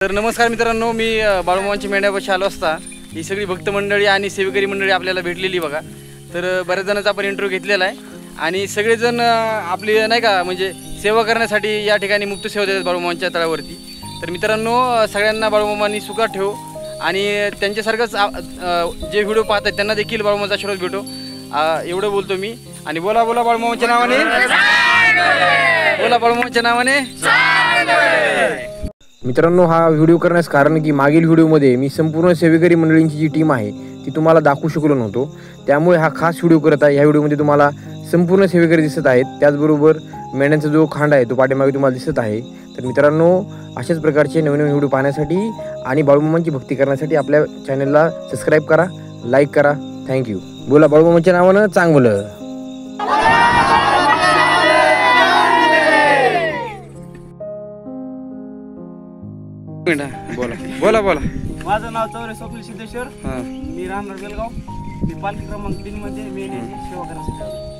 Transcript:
तर नमस्कार मित्रांनो, मी बाळूमामांची मेंढ्यापाशी आलो असता ही सगळी भक्त मंडळी आणि सेवेकरी मंडळी आपल्याला भेटलेली बघा। तर बऱ्याच जणांचा आपण इंटरव्ह्यू घेतलेला आहे आणि सगळेजण आपली नाही का म्हणजे सेवा करण्यासाठी या ठिकाणी मुक्त सेवा देतात बाळूमामांच्या तळावरती। तर मित्रांनो, सगळ्यांना बाळूमामांनी सुखात ठेव आणि त्यांच्यासारखंच जे व्हिडिओ पाहतात त्यांना देखील बाळूमामांचा आशीर्वाद भेटो, एवढं बोलतो मी। आणि बोला बोला बाळूमामांच्या नावाने, बोला बाळूमामांच्या नावाने। मित्रांनो, हा व्हिडिओ करण्यास कारण की मागील व्हिडिओमध्ये मी संपूर्ण सेवेकरी मंडळींची जी टीम आहे ती तुम्हाला दाखवू शकलो नव्हतो, त्यामुळे हा खास व्हिडिओ करत आहे। ह्या व्हिडिओमध्ये तुम्हाला संपूर्ण सेवेकरी दिसत आहेत, त्याचबरोबर मेंढ्यांचा जो खांड आहे तो पाठीमागे तुम्हाला दिसत आहे। तर मित्रांनो, अशाच प्रकारचे नवीन नवीन व्हिडिओ पाहण्यासाठी आणि बाळूमामांची भक्ती करण्यासाठी आपल्या चॅनलला सबस्क्राईब करा, लाईक करा। थँक्यू। बोला बाळूमामांच्या नावानं चांगलं। बोला बोला बोला। माझं नाव चौरे स्वप्नील सिद्धेश्वर, मी राहणार बेलगाव। मी पालखी क्रमांक 3 मध्ये मेंढ्याची सेवा करण्यासाठी आलो।